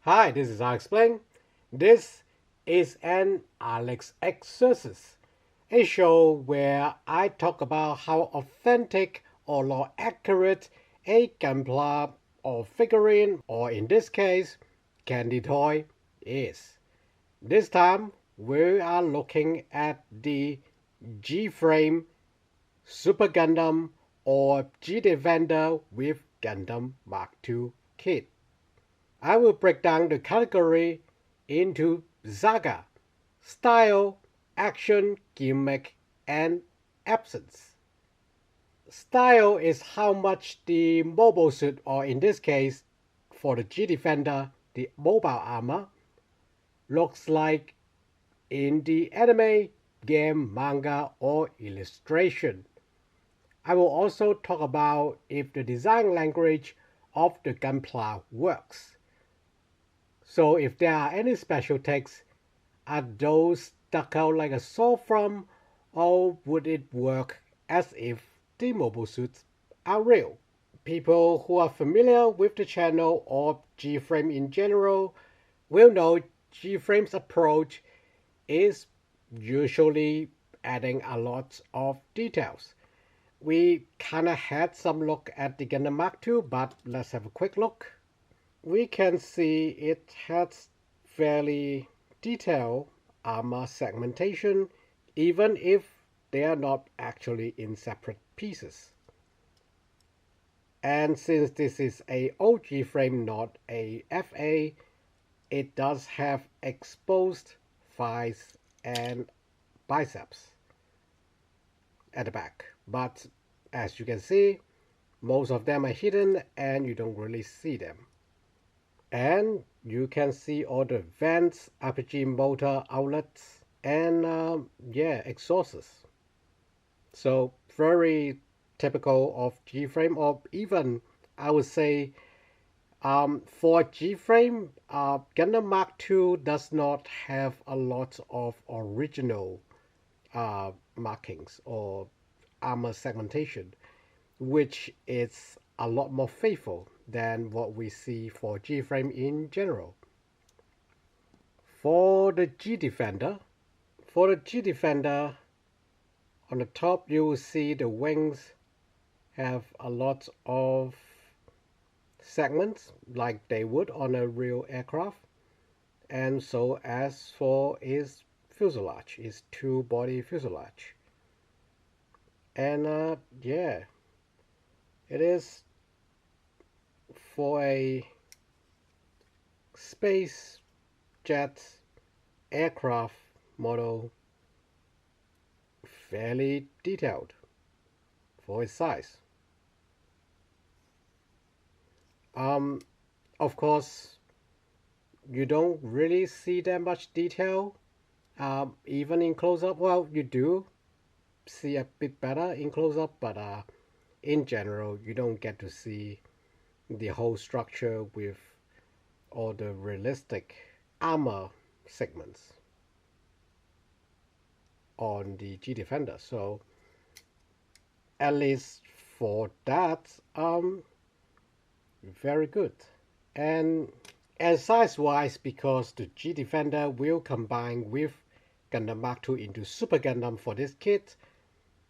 Hi, this is Alexplain. This is an Alexcursus, a show where I talk about how authentic or more accurate a gunpla or figurine, or in this case, candy toy, is. This time, we are looking at the Gframe Super Gundam or G-Defender with Gundam Mk-II kit. I will break down the category into saga, style, action, gimmick, and absence. Style is how much the mobile suit, or in this case, for the G Defender, the mobile armor, looks like in the anime, game, manga, or illustration. I will also talk about if the design language of the gunpla works. So if there are any special takes, are those stuck out like a sore thumb, or would it work as if the mobile suits are real? People who are familiar with the channel or Gframe in general will know Gframe's approach is usually adding a lot of details. We kinda had some look at the Gundam Mk-II, but let's have a quick look. We can see it has fairly detailed armor segmentation, even if they are not actually in separate pieces. And since this is a OG frame, not a FA, it does have exposed thighs and biceps at the back. But as you can see, most of them are hidden and you don't really see them. And you can see all the vents, RPG motor outlets, and exhausts. So very typical of G-frame, or even I would say for G-frame, Gundam Mk-II does not have a lot of original markings or armor segmentation, which is a lot more faithful than what we see for G-frame in general. For the G-Defender, on the top you will see the wings have a lot of segments like they would on a real aircraft, and so as for its fuselage, its two-body fuselage. And it is for a space jet aircraft model fairly detailed for its size. Of course, you don't really see that much detail, even in close-up. Well, you do see a bit better in close-up, but in general, you don't get to see the whole structure with all the realistic armor segments on the G Defender. So at least for that, very good. And size wise, because the G Defender will combine with Gundam Mk-II into Super Gundam for this kit,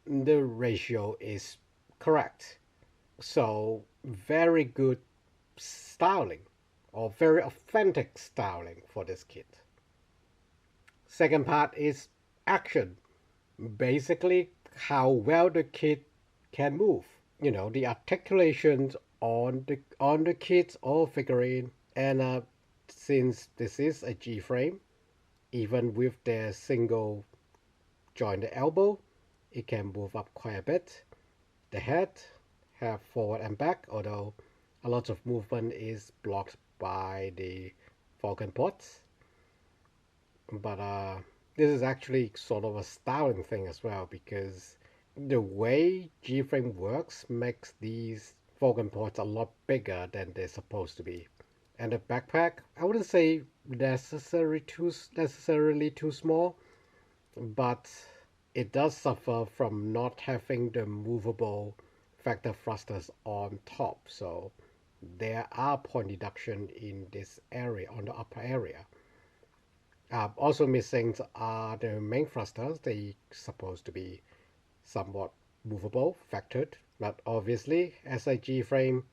the ratio is correct. So very good styling, or very authentic styling for this kit. Second part is action. Basically how well the kit can move. You know, the articulations on the kit or figurine. And since this is a G-frame, even with their single jointed elbow, it can move up quite a bit. The head have forward and back, although a lot of movement is blocked by the Falcon ports. But this is actually sort of a styling thing as well, because the way G-frame works makes these Falcon ports a lot bigger than they're supposed to be. And the backpack, I wouldn't say necessarily too small, but it does suffer from not having the movable vector thrusters on top. So there are point deduction in this area, on the upper area. Also missing are the main thrusters. They supposed to be somewhat movable, factored, but obviously as a G-frame,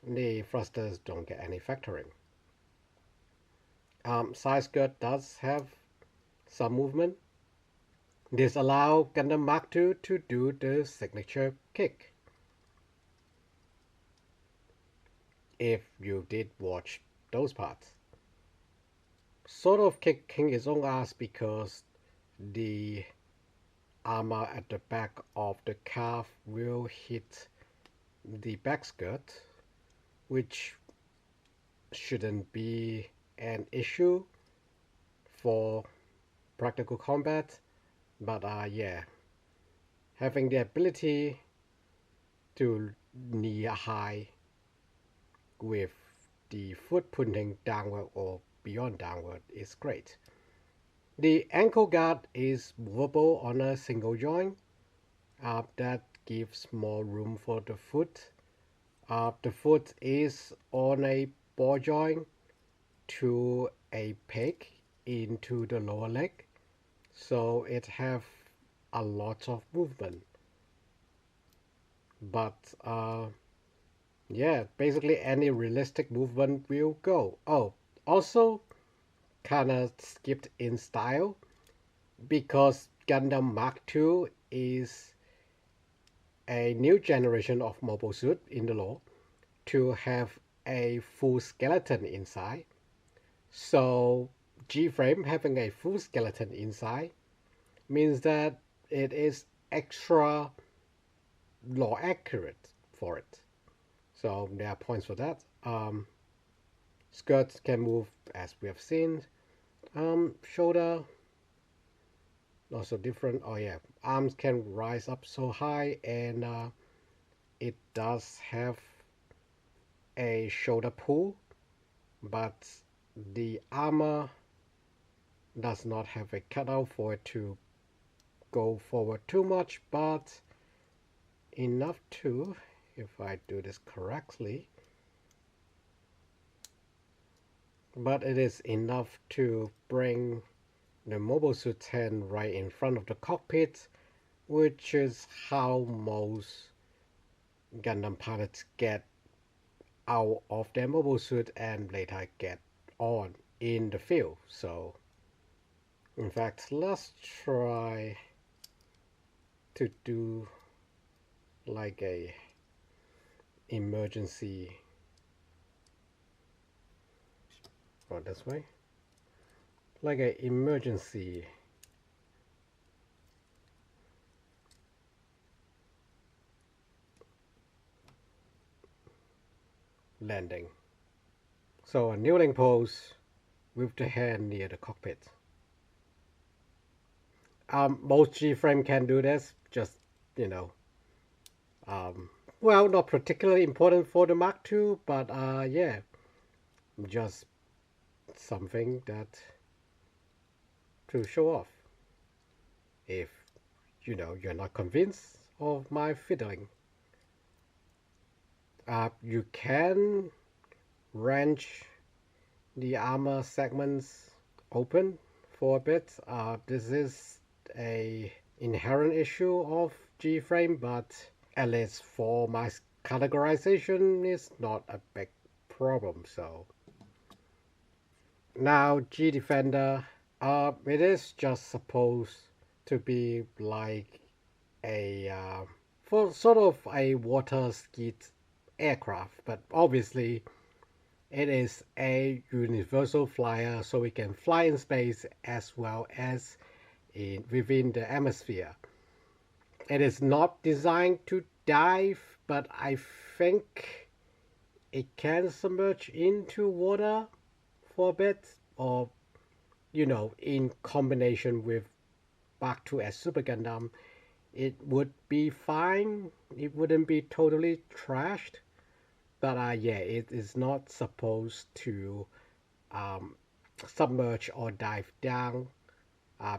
the thrusters don't get any factoring. Side skirt does have some movement. This allows Gundam Mk-II to do the signature kick. If you did watch those parts. Sort of kicking its own ass because the armor at the back of the calf will hit the back skirt, which shouldn't be an issue for practical combat, but yeah, having the ability to knee high with the foot pointing downward or beyond downward is great. The ankle guard is movable on a single joint. That gives more room for the foot. The foot is on a ball joint to a peg into the lower leg, so it have a lot of movement. But yeah, basically any realistic movement will go. Oh, also kinda skipped in style because Gundam Mk-II is a new generation of mobile suit in the lore to have a full skeleton inside. So Gframe having a full skeleton inside means that it is extra lore accurate for it. So there are points for that. Skirts can move as we have seen. Shoulder also different. Oh yeah, arms can rise up so high, and it does have a shoulder pull, but the armor does not have a cutout for it to go forward too much, but enough to, if I do this correctly, but it is enough to bring the mobile suit 10 right in front of the cockpit, which is how most Gundam pilots get out of their mobile suit and later get on in the field. So in fact, let's try to do like a emergency, or this way, like a emergency landing. So a kneeling pose with the hand near the cockpit. Most G-frame can do this, just, you know, well, not particularly important for the Mk-II, but yeah, just something that to show off if, you know, you're not convinced of my fiddling. You can wrench the armor segments open for a bit. This is a inherent issue of G-frame, but at least for my categorization, it's not a big problem. So now G Defender, it is just supposed to be like a for sort of a water ski aircraft, but obviously it is a universal flyer, so it can fly in space as well as within the atmosphere. It is not designed to dive, but I think it can submerge into water for a bit, or, you know, in combination with Mk-II as Super Gundam, it would be fine. It wouldn't be totally trashed. But yeah, it is not supposed to submerge or dive down,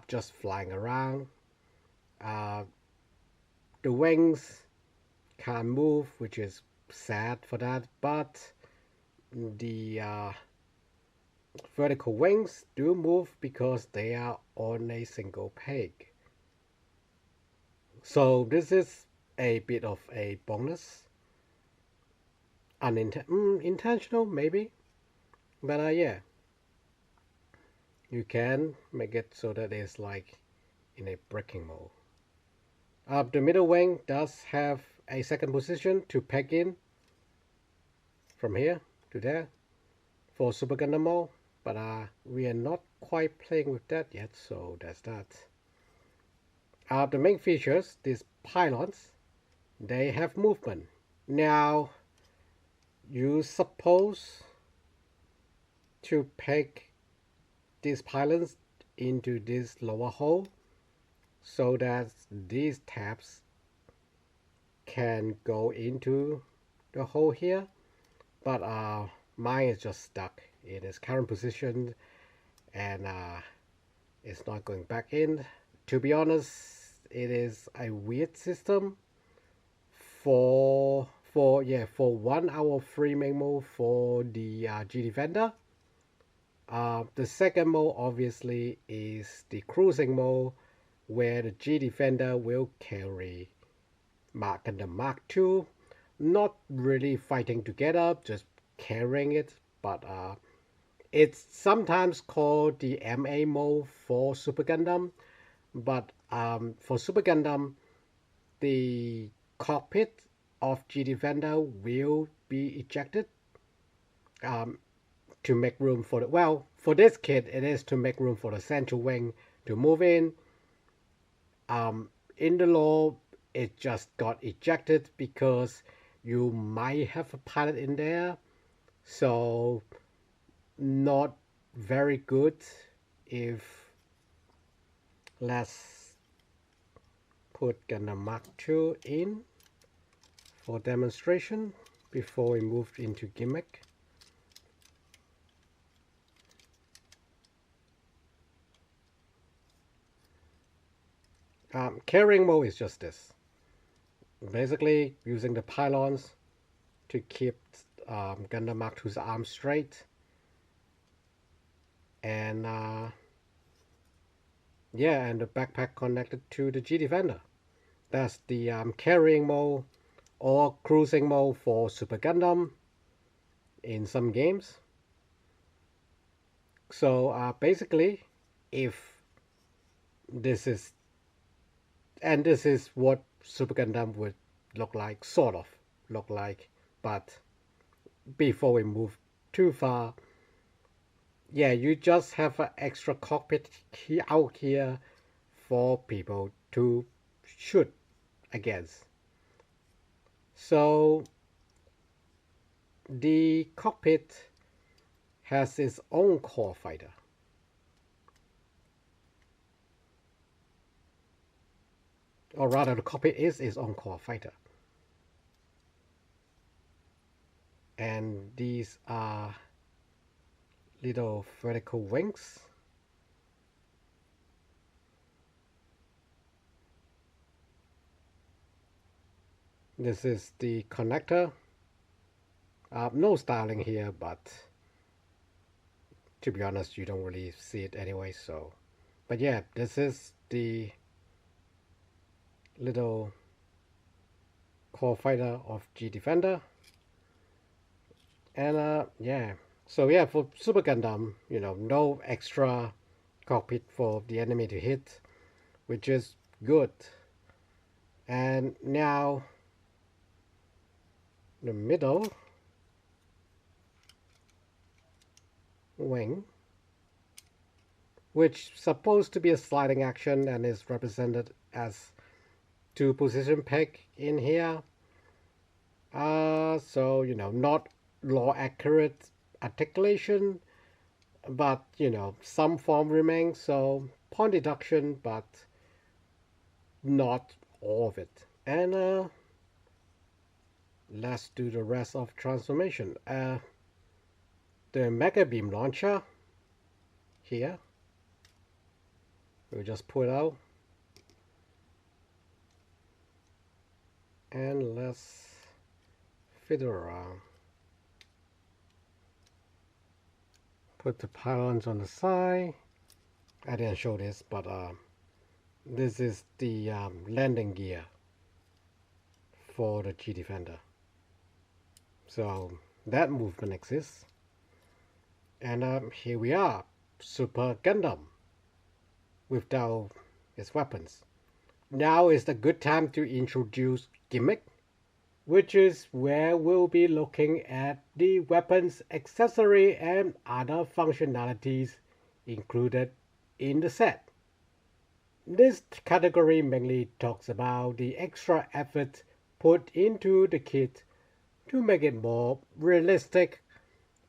just flying around. The wings can't move, which is sad for that, but the vertical wings do move because they are on a single peg. So this is a bit of a bonus. Intentional maybe, but yeah, you can make it so that it's like in a breaking mode. The middle wing does have a second position to peg in from here to there for Super Gundam mode, but we are not quite playing with that yet, so that's that. The main features, these pylons, they have movement. Now, you suppose to peg these pylons into this lower hole so that these tabs can go into the hole here, but mine is just stuck in its current position and it's not going back in. To be honest, it is a weird system for 1 hour free main mode for the G Defender. The second mode obviously is the cruising mode, where the G Defender will carry Gundam Mk-II, not really fighting together, just carrying it, but it's sometimes called the MA mode for Super Gundam, but for Super Gundam, the cockpit of G Defender will be ejected to make room for for this kit, it is to make room for the central wing to move in. In the law, it just got ejected because you might have a pilot in there, so not very good. If let's put Gundam Mk-II in for demonstration before we move into Gimmick. Carrying mode is just this. Basically, using the pylons to keep Gundam Mk-II's arm straight. And yeah, and the backpack connected to the G Defender. That's the carrying mode or cruising mode for Super Gundam in some games. So basically, if this is what Super Gundam would look like, sort of look like, but before we move too far, yeah, you just have an extra cockpit out here for people to shoot against. So the cockpit has its own core fighter. Or rather, the cockpit is its own core fighter. And these are little vertical wings. This is the connector. No styling here, but to be honest, you don't really see it anyway, so. But yeah, this is the little core fighter of G Defender. And yeah, so yeah, for Super Gundam, no extra cockpit for the enemy to hit, which is good. And now the middle wing, which is supposed to be a sliding action and is represented as 2 position peg in here. So not law accurate articulation, but some form remains, so point deduction, but not all of it. And let's do the rest of transformation. The Mega Beam launcher here, we'll just pull it out, and let's fiddle around. Put the pylons on the side. I didn't show this, but this is the landing gear for the G Defender. So that movement exists. And here we are, Super Gundam, without its weapons. Now is the good time to introduce Gimmick, which is where we'll be looking at the weapons, accessory, and other functionalities included in the set. This category mainly talks about the extra effort put into the kit to make it more realistic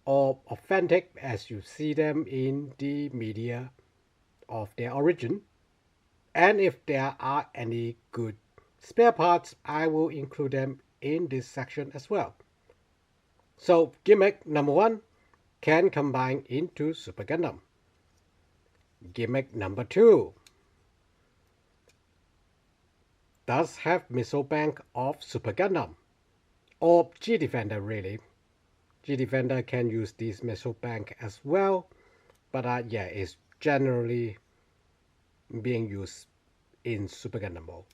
or authentic as you see them in the media of their origin. And if there are any good spare parts, I will include them in this section as well. So Gimmick number 1 can combine into Super Gundam. Gimmick number 2 does have missile bank of Super Gundam, or G Defender really. G Defender can use this missile bank as well, but yeah, it's generally being used in Super Gundam mode.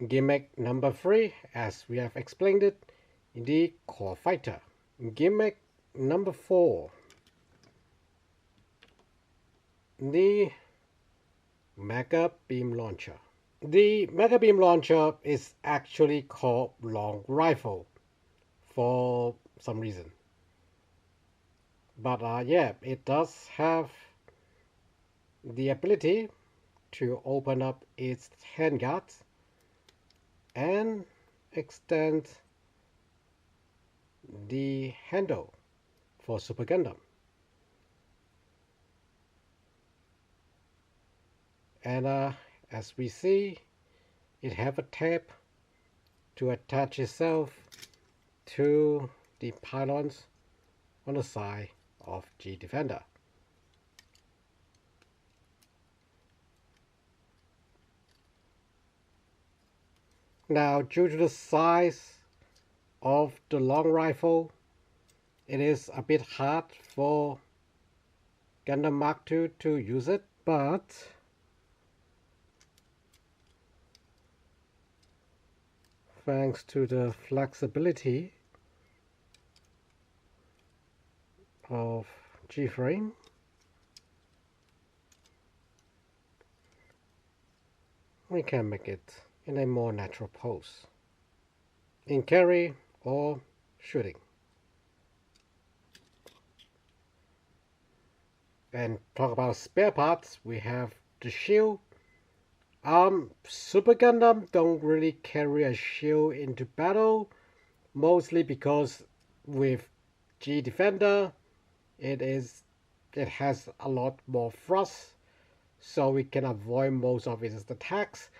Gimmick number 3, as we have explained it, the core fighter. Gimmick number 4, the Mega Beam Launcher. The Mega Beam Launcher is actually called Long Rifle for some reason. But yeah, it does have the ability to open up its handguards and extend the handle for Super Gundam. And as we see, it have a tab to attach itself to the pylons on the side of G Defender. Now, due to the size of the long rifle, it is a bit hard for Gundam Mk-II to use it, but thanks to the flexibility of Gframe, we can make it in a more natural pose, in carry or shooting. And talk about spare parts, we have the shield. Super Gundam don't really carry a shield into battle, mostly because with G Defender it has a lot more thrust, so we can avoid most of its attacks.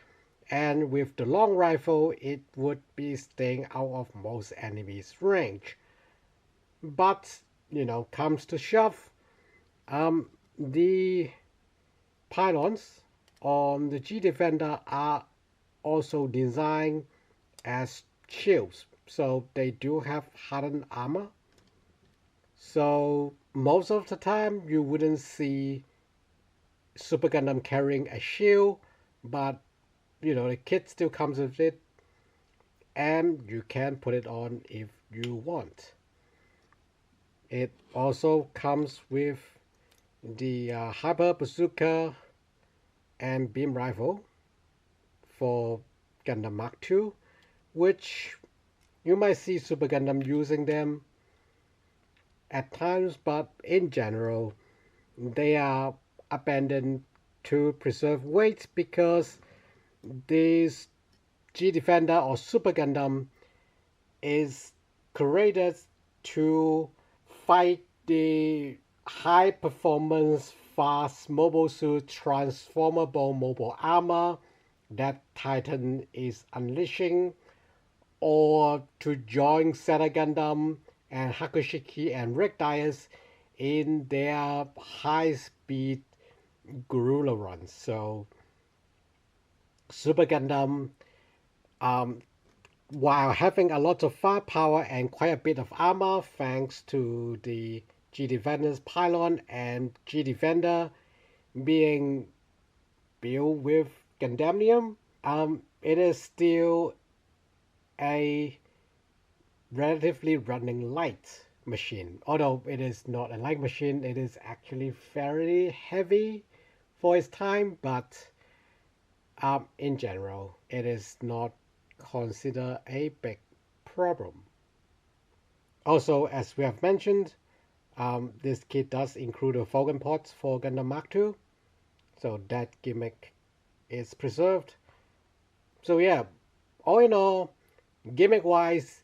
And with the long rifle, it would be staying out of most enemies' range. But, comes to shove, the pylons on the G Defender are also designed as shields. So they do have hardened armor. So most of the time you wouldn't see Super Gundam carrying a shield, but the kit still comes with it, and you can put it on if you want. It also comes with the Hyper Bazooka and Beam Rifle for Gundam Mk-II, which you might see Super Gundam using them at times, but in general they are abandoned to preserve weight, because this G Defender or Super Gundam is created to fight the high performance fast mobile suit transformable mobile armor that Titan is unleashing, or to join Zeta Gundam and Hakushiki and Rick Dias in their high speed guerrilla runs. So Super Gundam, while having a lot of firepower and quite a bit of armor thanks to the G Defender's pylon and G Defender being built with Gundamium, it is still a relatively running light machine. Although it is not a light machine, it is actually fairly heavy for its time, but in general, it is not considered a big problem. Also, as we have mentioned, this kit does include a Vulcan pods for Gundam Mk-II, so that gimmick is preserved. So yeah, all in all, gimmick-wise,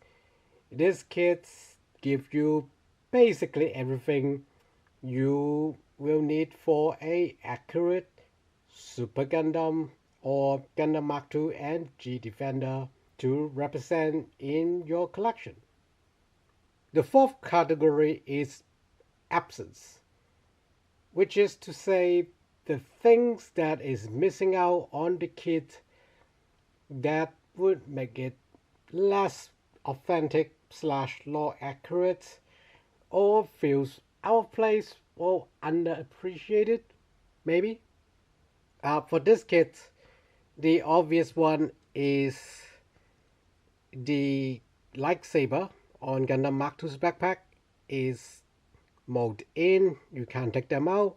this kit gives you basically everything you will need for a accurate Super Gundam or Gundam Mk-II and G Defender to represent in your collection. The fourth category is absence, which is to say the things that is missing out on the kit that would make it less authentic / lore accurate, or feels out of place or underappreciated, maybe. For this kit, the obvious one is the Light Saber on Gundam Mk-II's backpack is molded in, you can't take them out,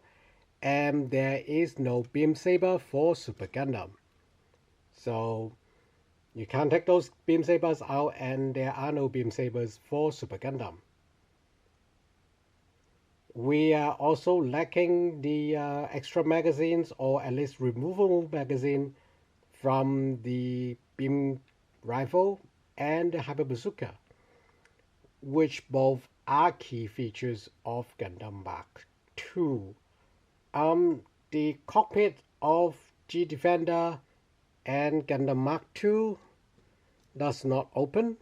and there is no Beam Saber for Super Gundam. So you can't take those Beam Sabers out, and there are no Beam Sabers for Super Gundam. We are also lacking the extra magazines, or at least removable magazine, from the beam rifle and the hyper bazooka, which both are key features of Gundam Mk-II. The cockpit of G Defender and Gundam Mk-II does not open.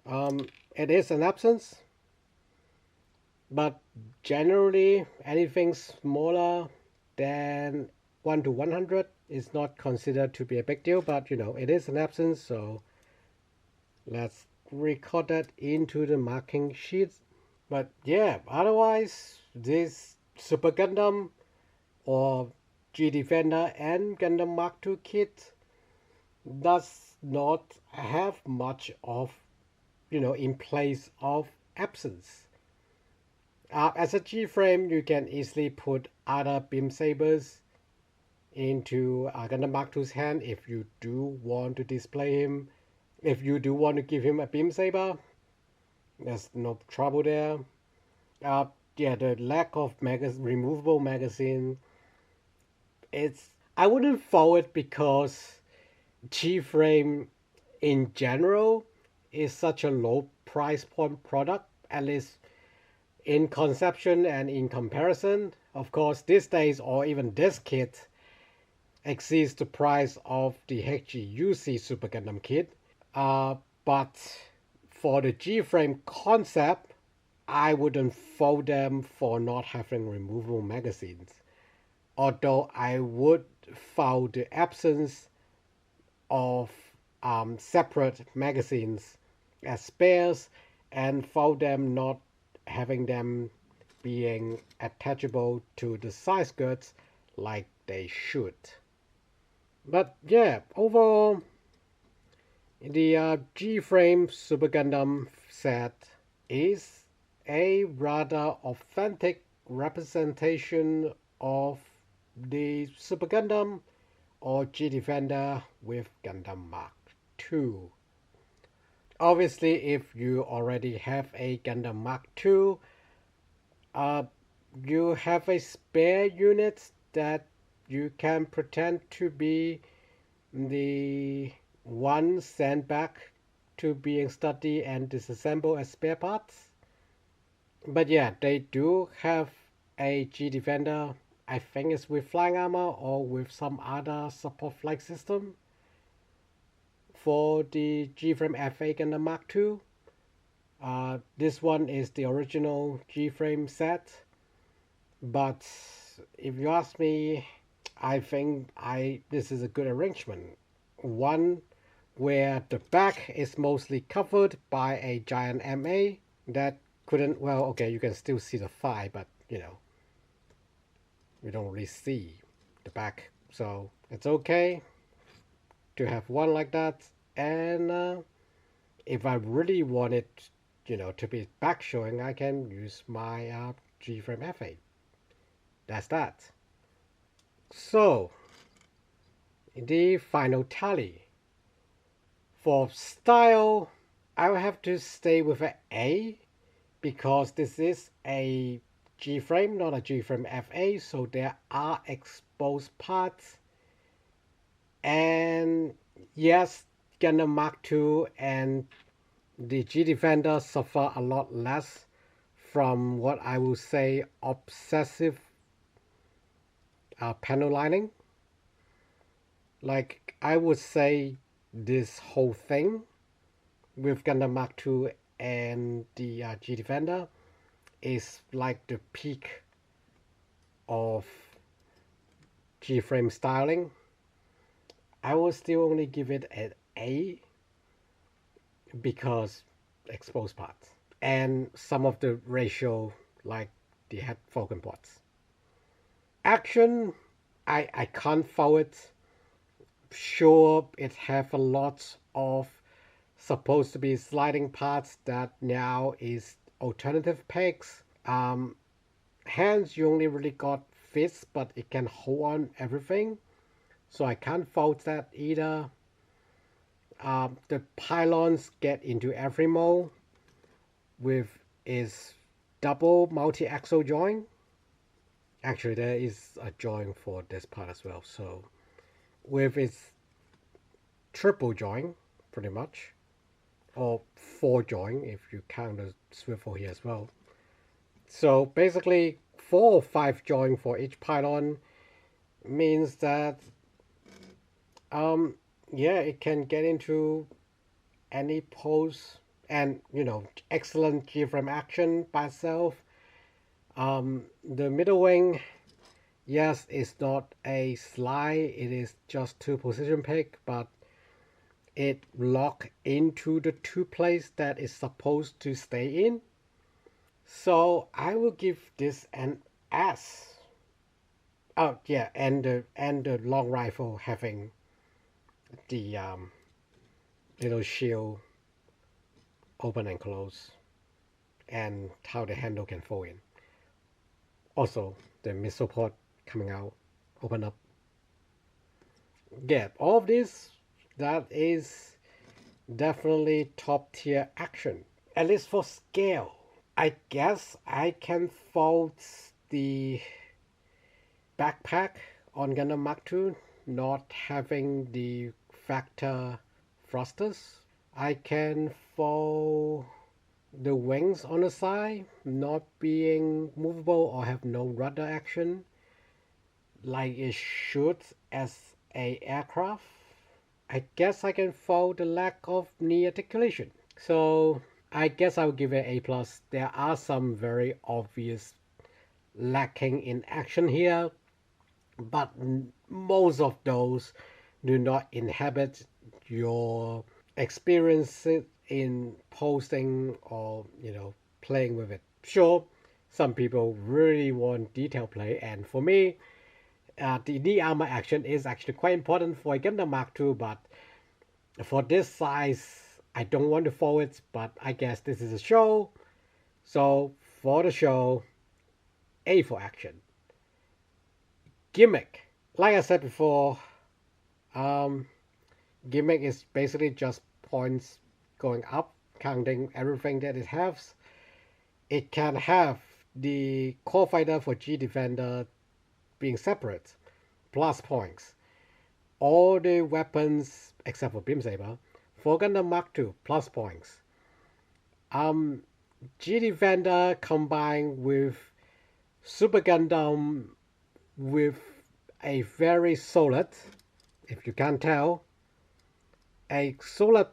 It is an absence, but generally anything smaller than 1 to 100 is not considered to be a big deal, but it is an absence, so let's record that into the marking sheet. But yeah, otherwise this Super Gundam or G Defender and Gundam Mk-II kit does not have much of in place of absence. As a Gframe, you can easily put other Beam Sabers into Gundam Mk-II's hand if you do want to display him. If you do want to give him a Beam Saber, there's no trouble there. Yeah, the lack of removable magazine, I wouldn't fault it because Gframe in general is such a low price point product, at least in conception and in comparison. Of course, these days, or even this kit, exceeds the price of the HGUC Super Gundam kit. But for the Gframe concept, I wouldn't fault them for not having removable magazines. Although I would fault the absence of separate magazines as spares, and fault them not having them being attachable to the side skirts like they should. But yeah, overall, the Gframe Super Gundam set is a rather authentic representation of the Super Gundam or G Defender with Gundam Mk-II. Obviously, if you already have a Gundam Mk-II, you have a spare unit that you can pretend to be the one sent back to being studied and disassembled as spare parts. But yeah, they do have a G Defender. I think it's with flying armor or with some other support flight system for the Gframe FA Gundam Mk-II. This one is the original Gframe set, but if you ask me, I think this is a good arrangement. One where the back is mostly covered by a giant MA that couldn't, well, okay, you can still see the thigh, but you don't really see the back, so it's okay to have one like that. And if I really want it, to be back showing, I can use my Gframe F8. That's that. So the final tally for style, I will have to stay with an A, because this is a Gframe, not a Gframe F8, so there are exposed parts. And yes, Gundam Mk-II and the G Defender suffer a lot less from what I will say obsessive panel lining. Like, I would say this whole thing with Gundam Mk-II and the G Defender is like the peak of Gframe styling. I will still only give it an A because exposed parts and some of the ratio, like the head Falcon ports. Action, I can't fault it. Sure, it have a lot of supposed to be sliding parts that now is alternative pegs. Hands, you only really got fists, but it can hold on everything, so I can't fault that either. The pylons get into every mold with its double multi-axle joint. Actually, there is a joint for this part as well, so with its triple joint pretty much, or 4 joint if you count the swivel here as well. So basically 4 or 5 joint for each pylon means that yeah, it can get into any pose, and excellent Gframe action by itself. The middle wing, yes, it's not a slide, it is just 2 position pick, but it lock into the 2 place that is supposed to stay in. So I will give this an S. Oh yeah, and the long rifle having the little shield open and close, and how the handle can fold in. Also, the missile port coming out, open up. Yeah, all of this, that is definitely top tier action, at least for scale. I guess I can fault the backpack on Gundam Mk-II not having the factor thrusters. I can fault the wings on the side not being movable or have no rudder action like it should as a aircraft. I guess I can fault the lack of knee articulation. So I guess I'll give it A+. There are some very obvious lacking in action here, but most of those do not inhibit your experience in posting or playing with it. Sure, some people really want detail play, and for me, the knee armor action is actually quite important for a Gundam Mk-II, but for this size, I don't want to fault it, but I guess this is a show, so for the show, A for action. Gimmick, like I said before, Gimmick is basically just points going up, counting everything that it has. It can have the core fighter for G Defender being separate, plus points. All the weapons except for Beam Saber for Gundam Mk-II, plus points. G Defender combined with Super Gundam with a very solid, if you can't tell, a solid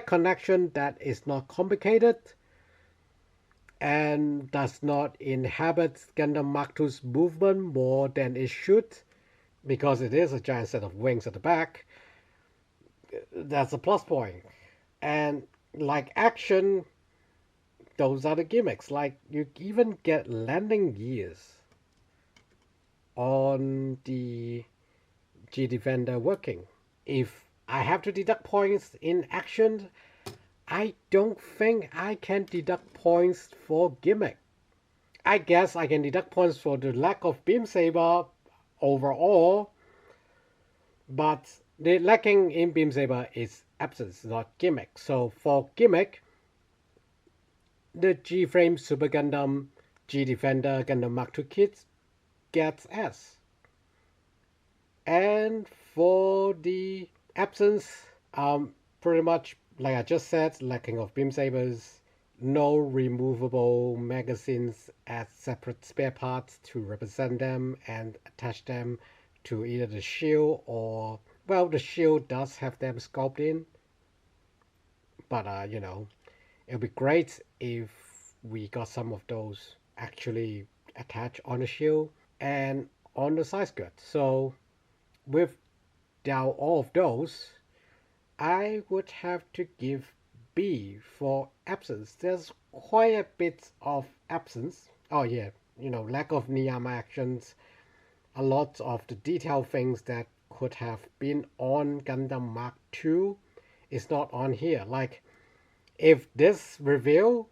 connection that is not complicated and does not inhibit Gundam Mk-II's movement more than it should, because it is a giant set of wings at the back. That's a plus point. And like action, those are the gimmicks. Like, you even get landing gears on the G Defender working. If I have to deduct points in action, I don't think I can deduct points for Gimmick. I guess I can deduct points for the lack of Beam Saber overall, but the lacking in Beam Saber is absence, not Gimmick. So for Gimmick, the Gframe Super Gundam G Defender Gundam Mk-II kits gets S. And for the absence, pretty much like I just said, lacking of Beam Sabers, no removable magazines as separate spare parts to represent them and attach them to either the shield or, well, the shield does have them sculpted in, but you know, it would be great if we got some of those actually attached on the shield and on the side skirt. So without all of those, I would have to give B for absence. There's quite a bit of absence. Oh yeah, you know, lack of Niyama actions, a lot of the detailed things that could have been on Gundam Mk-II is not on here. Like, if this reveal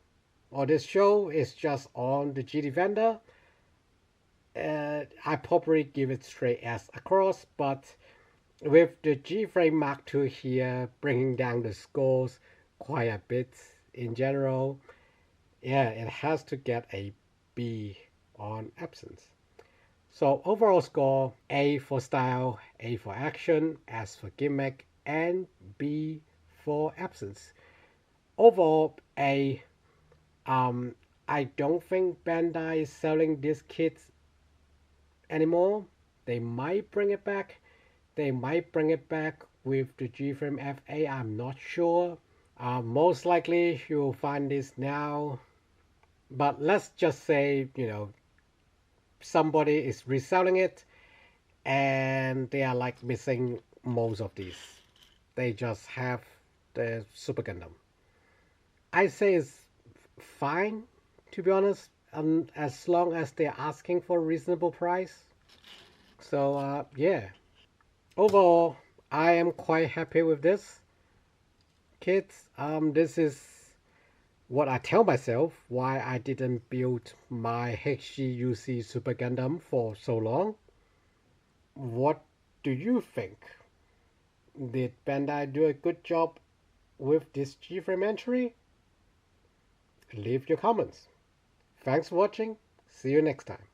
or this show is just on the G Defender, I probably give it straight S across, but with the Gframe Mk-II here bringing down the scores quite a bit in general, yeah, it has to get a B on absence. So overall score, A for style, A for action, S for gimmick, and B for absence. Overall, A. I don't think Bandai is selling this kit anymore. They might bring it back. They might bring it back with the Gframe FA. I'm not sure. Most likely you'll find this now. But let's just say, you know, somebody is reselling it and they are like missing most of these. They just have the Super Gundam. I say it's fine, to be honest, as long as they're asking for a reasonable price. So yeah, overall I am quite happy with this. Kids, this is what I tell myself why I didn't build my HGUC Super Gundam for so long. What do you think? Did Bandai do a good job with this Gframe entry? Leave your comments. Thanks for watching. See you next time.